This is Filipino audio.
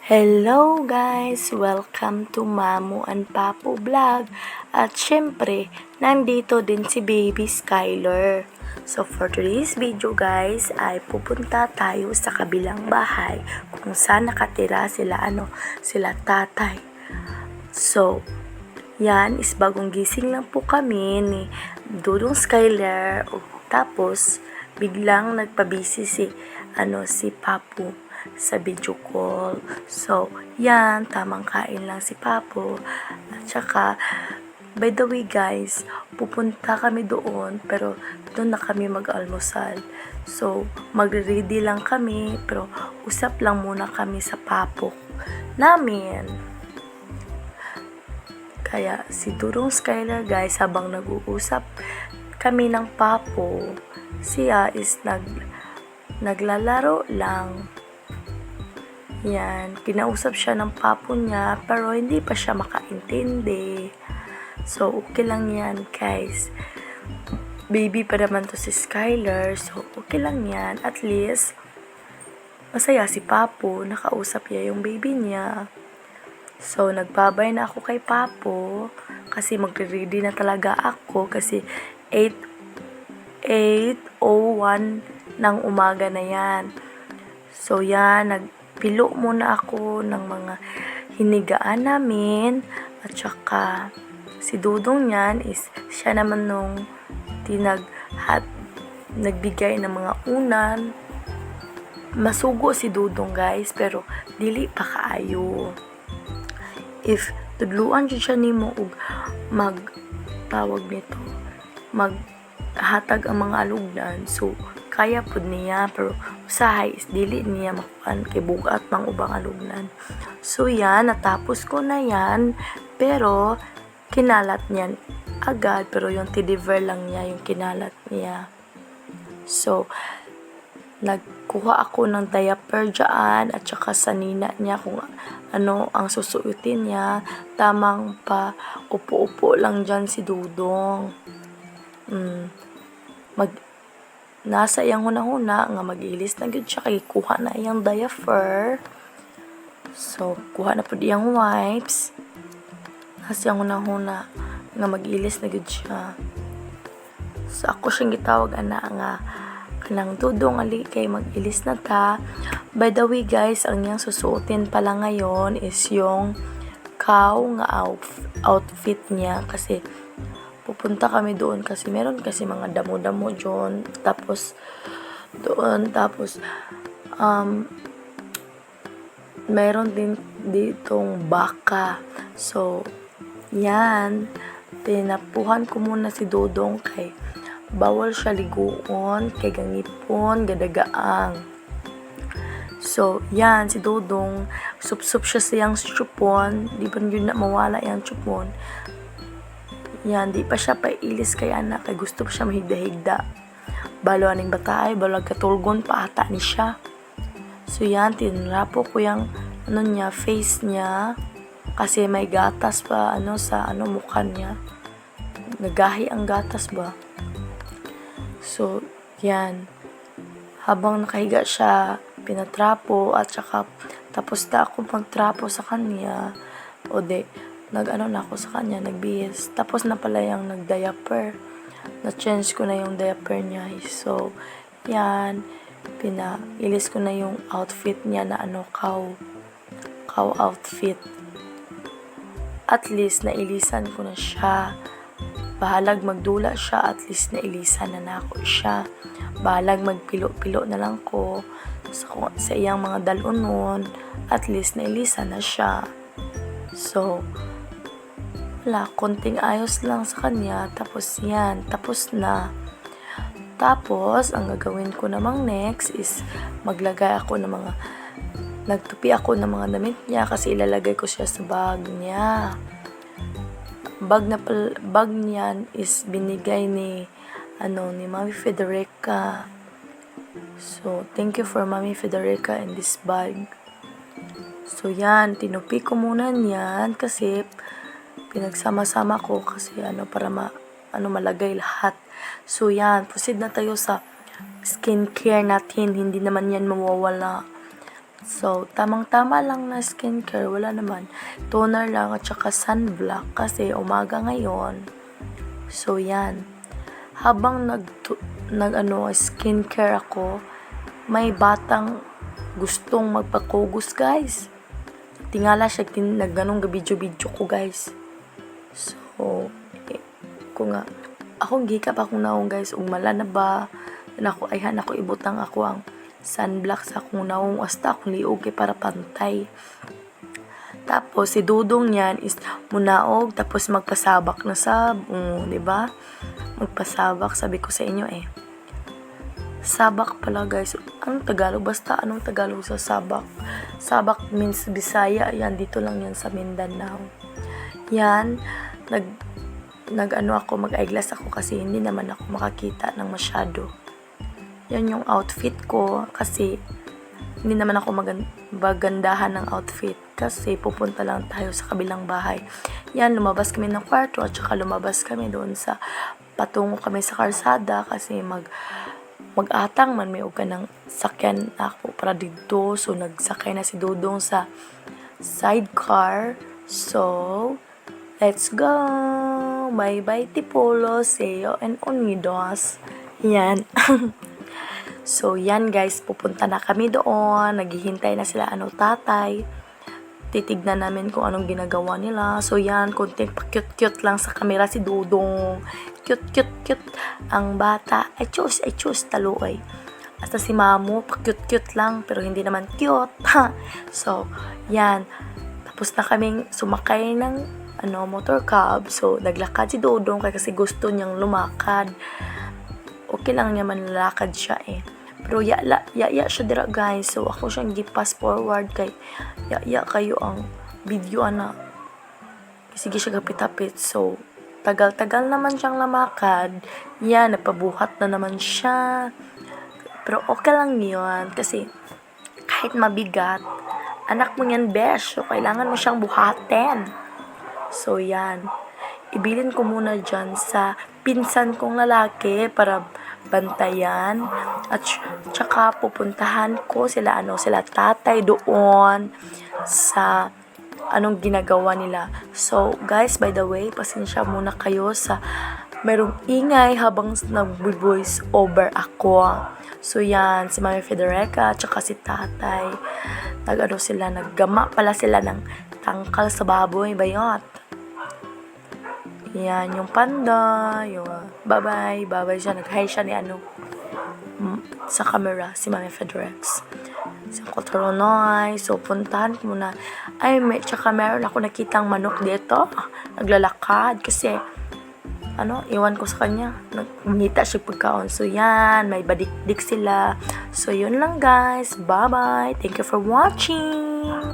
Hello guys! Welcome to Mamu and Papu Vlog. At syempre, nandito din si Baby Skyler. So for today's video guys, ay pupunta tayo sa kabilang bahay kung saan nakatira sila tatay. So, yan is bagong gising lang po kami ni Dudong Skyler. Tapos, biglang nagpabisi si Papu sa video call. So, yan, tamang kain lang si Papo. At saka, by the way guys, pupunta kami doon, pero doon na kami mag-almusal. So, magre-ready lang kami, pero usap lang muna kami sa Papo namin. Kaya, si Durong Skyler guys, habang nag-uusap kami ng Papo, siya is naglalaro lang. Yan, kinausap siya ng papo niya, pero hindi pa siya makaintindi. So, okay lang yan, guys. Baby pa naman to si Skyler, so okay lang yan. At least, masaya si Papo, nakausap niya yung baby niya. So, nagbabay na ako kay Papo, kasi magre-ready na talaga ako, kasi 8:01 ng umaga na yan. So, yan, pilo muna ako ng mga hinigaan namin, at saka si Dudong niyan is siya naman nung nagbigay ng mga unan. Masugo si Dudong guys, pero dili pa kaayo. If tudluan jud siya nimo og maghatag ang mga alugdan, so kaya pud niya, pero usahay is dili niya makuan kay bugat mang ubang alugnan. So yan, natapos ko na yan, pero kinalat niyan agad, pero yung deliver lang niya yung kinalat niya. So nagkuha ako ng diaper dyan, at saka sa nina niya kung ano ang susuotin niya. Tamang pa upo-upo lang dyan si Dudong. Nasa iyang huna-huna nga mag-ilis na gud siya, kay kuha na iyang diaper. So kuha na pud iyang wipes. Nasa iyang huna-huna nga mag-ilis na gud siya. So ako siyang gitawag nga kanang Dudong ali kay mag-ilis na ta. By the way guys, ang iyang susuotin pala ngayon is yung cow nga outfit niya, kasi pupunta kami doon kasi meron kasi mga damo-damo doon. Tapos meron din ditong baka. So, yan. Tinapuhan ko muna si Dudong kay bawal siya liguon kay gangipon, gadagaang. So, yan, si Dudong, sup-sup siya siyang chupon. Di ba yun na mawala yung chupon? Yan, di pa siya pailis kay anak, kay gusto pa siya mahigda-higda. Balo aning batay, balo katulgon pa ata ni siya. So yan, tinrapo ko yung face niya, kasi may gatas pa sa mukha niya. Nagahi ang gatas ba? So yan, habang nakahiga siya, pinatrapo, at saka tapos na ako magtrapo sa kanya, nag-ano na ako sa kanya, nagbihis. Tapos na pala yung nag-diaper. Na-change ko na yung diaper niya. So, yan. Pinailis ko na yung outfit niya na cow outfit. At least, nailisan ko na siya. Bahalag magdula siya, at least nailisan na ako siya. Bahalag magpilo-pilo na lang ko sa iyang mga dalunon, at least nailisan na siya. So, wala, konting ayos lang sa kanya, tapos yan, tapos na. Tapos, ang gagawin ko namang next is nagtupi ako ng mga damit niya, kasi ilalagay ko siya sa bag niya. Bag niyan is binigay ni Mami Federica. So, thank you for Mami Federica in this bag. So, yan, tinupi ko muna niyan, kasi pinagsama-sama ko, kasi para malagay lahat. So yan, proceed na tayo sa skincare natin. Hindi naman yan mawawala. So, tamang-tama lang na skincare, wala naman. Toner lang at saka sunblock kasi umaga ngayon. So, yan. Habang skincare ako, may batang gustong magpakugos, guys. Tingala siya, nagganong video ko, guys. So, ko nga, akong gikap akong naong, guys, umala na ba? Nako, ayhan ako ibutang ako ang sunblock sa akong naong hasta akong liog kay para pantay. Tapos si Dudong niyan is munaog tapos magpasabak na di ba? Magpasabak, sabi ko sa inyo Sabak pala, guys. Anong Tagalog? Basta anong Tagalog sa sabak? Sabak means Bisaya. Yan, dito lang yan sa Mindanao. Yan, mag-eyeglass ako kasi hindi naman ako makakita ng masyado. Yan yung outfit ko kasi hindi naman ako magandahan ng outfit kasi pupunta lang tayo sa kabilang bahay. Yan, lumabas kami ng kwarto at saka lumabas kami doon sa patungo kami sa karsada kasi mag-atang man may uga ng sakyan ako para dito. So, nagsakay na si Dudong sa sidecar. So, let's go! Bye-bye, Tipolo, Seo, and Unidos. Yan. So, yan guys, pupunta na kami doon. Naghihintay na sila tatay. Titignan namin kung anong ginagawa nila. So, yan, konting pa-cute-cute lang sa camera si Dudong. Cute ang bata. Ay chus, taloy. Hasta si Mamo, pa-cute lang, pero hindi naman cute. So, yan. Tapos na kaming sumakay ng motor cab. So, naglakad si Dudong kasi gusto niyang lumakad. Okay lang naman lalakad siya Pero yaya siya dira, guys. So, ako siyang gi-pass forward kay yaya kayo ang video Sige siya gapit-apit. So, tagal-tagal naman siyang lamakad. Yan, napabuhat na naman siya. Pero okay lang yun. Kasi, kahit mabigat, anak mo yan, besh. So, kailangan mo siyang buhatin. So, yan. Ibilin ko muna dyan sa pinsan kong lalaki para bantayan. At tsaka pupuntahan ko sila tatay doon sa anong ginagawa nila. So, guys, by the way, pasensya muna kayo sa merong ingay habang nag-voice over ako. So, yan, si Mami Federica, tsaka si tatay. Naggama pala sila ng tangkal sa baboy, bayot. Yan, yung panda, yung bye-bye siya, nag-hi siya ni sa camera, si Mami Fedrex. Sa Cotoronay. So, puntahan ko muna. Tsaka meron ako nakitang manok dito. Naglalakad. Kasi, iwan ko sa kanya. Nagmita siya pagkaon. So, yan. May badikdik sila. So, yun lang, guys. Bye-bye. Thank you for watching.